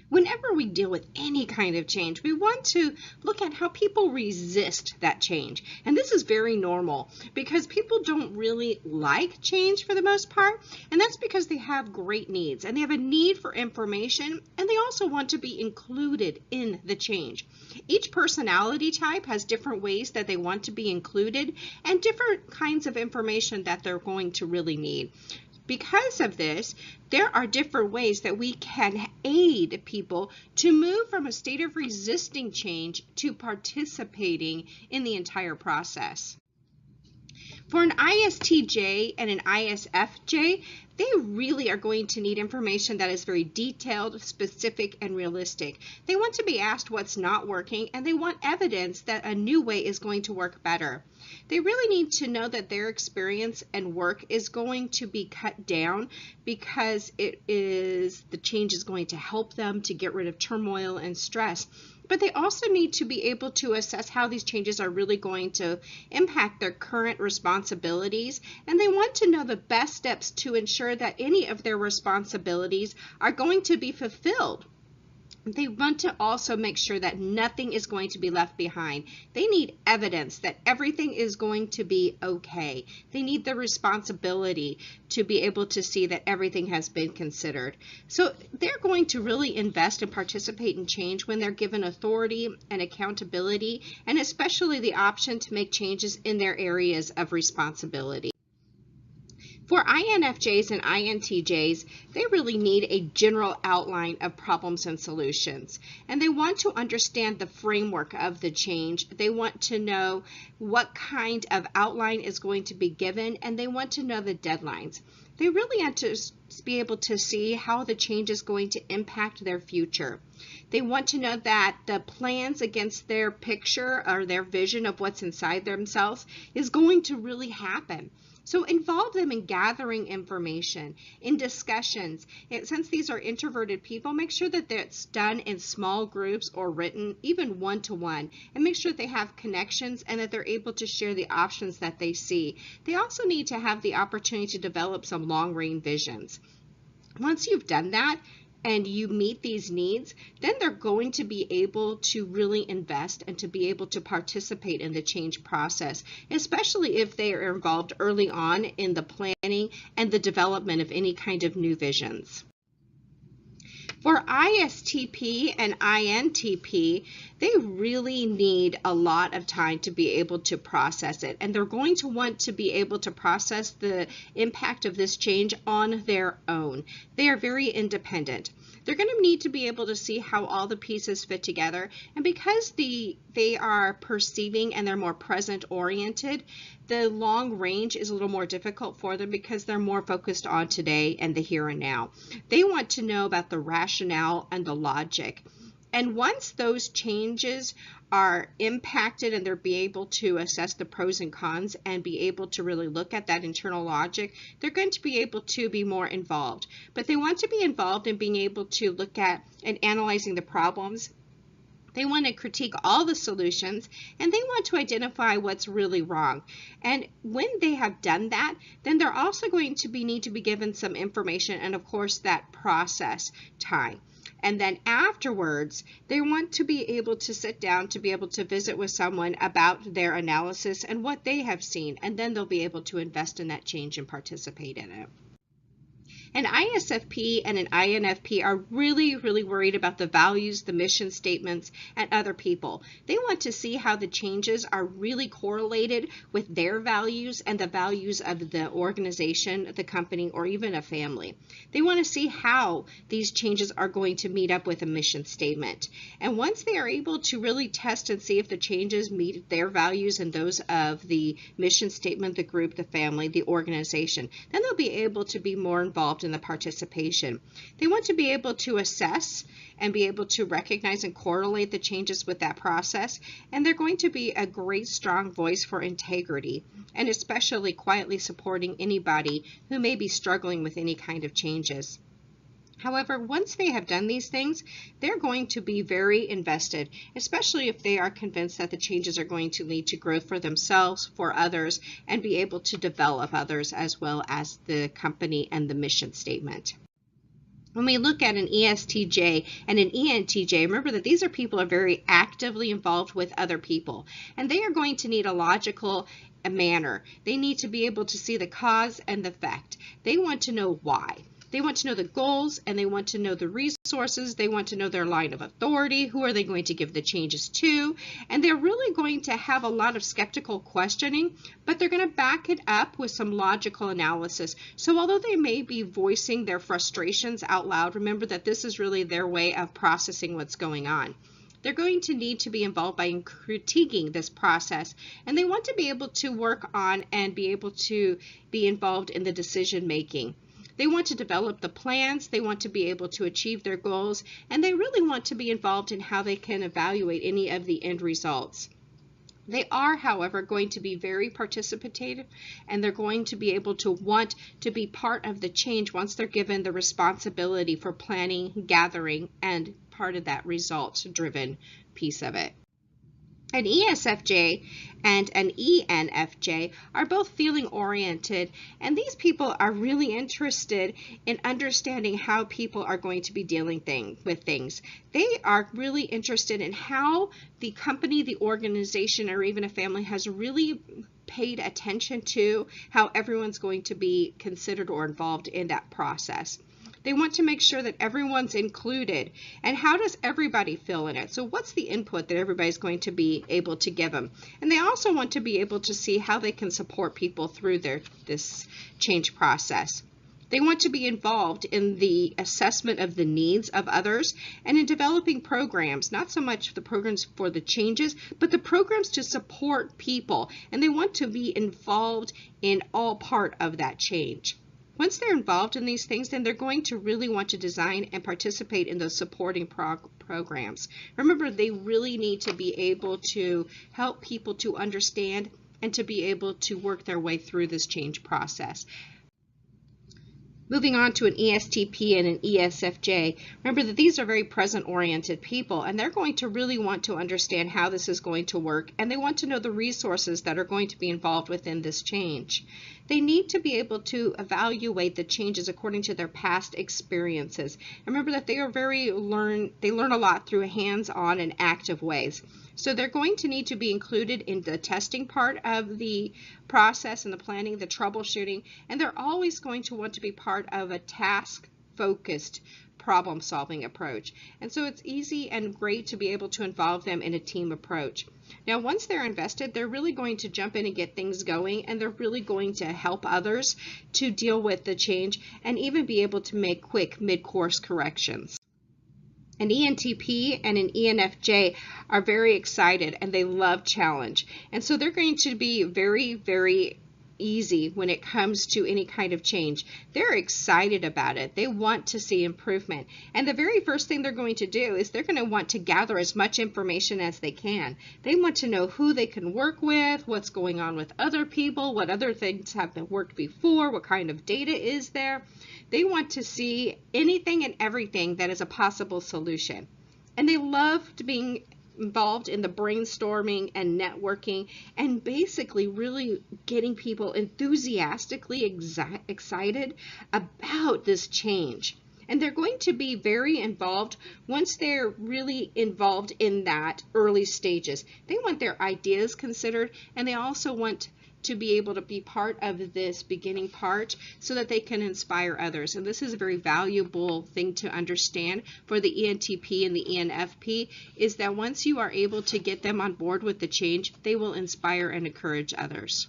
Whenever we deal with any kind of change, we want to look at how people resist that change. And this is very normal because people don't really like change for the most part. And that's because they have great needs and they have a need for information, and they also want to be included in the change. Each personality type has different ways that they want to be included and different kinds of information that they're going to really need. Because of this, there are different ways that we can aid people to move from a state of resisting change to participating in the entire process. For an ISTJ and an ISFJ, they really are going to need information that is very detailed, specific, and realistic. They want to be asked what's not working, and they want evidence that a new way is going to work better. They really need to know that their experience and work is going to be cut down because the change is going to help them to get rid of turmoil and stress. But they also need to be able to assess how these changes are really going to impact their current responsibilities, and they want to know the best steps to ensure that any of their responsibilities are going to be fulfilled. They want to also make sure that nothing is going to be left behind. They need evidence that everything is going to be okay. They need the responsibility to be able to see that everything has been considered. So they're going to really invest and participate in change when they're given authority and accountability, and especially the option to make changes in their areas of responsibility. For INFJs and INTJs, they really need a general outline of problems and solutions, and they want to understand the framework of the change. They want to know what kind of outline is going to be given, and they want to know the deadlines. They really want to be able to see how the change is going to impact their future. They want to know that the plans against their picture or their vision of what's inside themselves is going to really happen. So involve them in gathering information, in discussions. Since these are introverted people, make sure that it's done in small groups or written, even one-to-one, and make sure that they have connections and that they're able to share the options that they see. They also need to have the opportunity to develop some long-range visions. Once you've done that, and you meet these needs, then they're going to be able to really invest and to be able to participate in the change process, especially if they are involved early on in the planning and the development of any kind of new visions. For ISTP and INTP, they really need a lot of time to be able to process it, and they're going to want to be able to process the impact of this change on their own. They are very independent. They're going to need to be able to see how all the pieces fit together, and because they are perceiving and they're more present oriented, the long range is a little more difficult for them because they're more focused on today and the here and now. They want to know about the rationale and the logic. And once those changes are impacted and they're be able to assess the pros and cons and be able to really look at that internal logic, they're going to be able to be more involved. But they want to be involved in being able to look at and analyzing the problems. They want to critique all the solutions, and they want to identify what's really wrong. And when they have done that, then they're also going to need to be given some information and, of course, that process time. And then afterwards, they want to be able to sit down to be able to visit with someone about their analysis and what they have seen, and then they'll be able to invest in that change and participate in it. An ISFP and an INFP are really, really worried about the values, the mission statements, and other people. They want to see how the changes are really correlated with their values and the values of the organization, the company, or even a family. They want to see how these changes are going to meet up with a mission statement. And once they are able to really test and see if the changes meet their values and those of the mission statement, the group, the family, the organization, then they'll be able to be more involved in the participation. They want to be able to assess and be able to recognize and correlate the changes with that process, and they're going to be a great strong voice for integrity, and especially quietly supporting anybody who may be struggling with any kind of changes. However, once they have done these things, they're going to be very invested, especially if they are convinced that the changes are going to lead to growth for themselves, for others, and be able to develop others as well as the company and the mission statement. When we look at an ESTJ and an ENTJ, remember that these are people who are very actively involved with other people, and they are going to need a logical manner. They need to be able to see the cause and the effect. They want to know why. They want to know the goals, and they want to know the resources. They want to know their line of authority. Who are they going to give the changes to? And they're really going to have a lot of skeptical questioning, but they're going to back it up with some logical analysis. So although they may be voicing their frustrations out loud, remember that this is really their way of processing what's going on. They're going to need to be involved by critiquing this process, and they want to be able to work on and be able to be involved in the decision making. They want to develop the plans, they want to be able to achieve their goals, and they really want to be involved in how they can evaluate any of the end results. They are, however, going to be very participative, and they're going to be able to want to be part of the change once they're given the responsibility for planning, gathering, and part of that results-driven piece of it. An ESFJ and an ENFJ are both feeling oriented, and these people are really interested in understanding how people are going to be dealing with things. They are really interested in how the company, the organization, or even a family has really paid attention to how everyone's going to be considered or involved in that process. They want to make sure that everyone's included, and how does everybody feel in it? So what's the input that everybody's going to be able to give them? And they also want to be able to see how they can support people through this change process. They want to be involved in the assessment of the needs of others and in developing programs, not so much the programs for the changes, but the programs to support people. And they want to be involved in all part of that change. Once they're involved in these things, then they're going to really want to design and participate in those supporting programs. Remember, they really need to be able to help people to understand and to be able to work their way through this change process. Moving on to an ESTP and an ESFJ, remember that these are very present-oriented people, and they're going to really want to understand how this is going to work, and they want to know the resources that are going to be involved within this change. They need to be able to evaluate the changes according to their past experiences. And remember that they are they learn a lot through hands-on and active ways. So they're going to need to be included in the testing part of the process and the planning, the troubleshooting, and they're always going to want to be part of a task-focused problem-solving approach. And so it's easy and great to be able to involve them in a team approach. Now, once they're invested, they're really going to jump in and get things going, and they're really going to help others to deal with the change and even be able to make quick mid-course corrections. An ENTP and an ENFJ are very excited, and they love challenge. And so they're going to be very, very easy when it comes to any kind of change. They're excited about it. They want to see improvement. And the very first thing they're going to do is they're going to want to gather as much information as they can. They want to know who they can work with, what's going on with other people, what other things have been worked before, what kind of data is there. They want to see anything and everything that is a possible solution. And they love being involved in the brainstorming and networking and basically really getting people enthusiastically excited about this change. And they're going to be very involved once they're really involved in that early stages. They want their ideas considered, and they also want to be able to be part of this beginning part so that they can inspire others. And this is a very valuable thing to understand for the ENTP and the ENFP, is that once you are able to get them on board with the change, they will inspire and encourage others.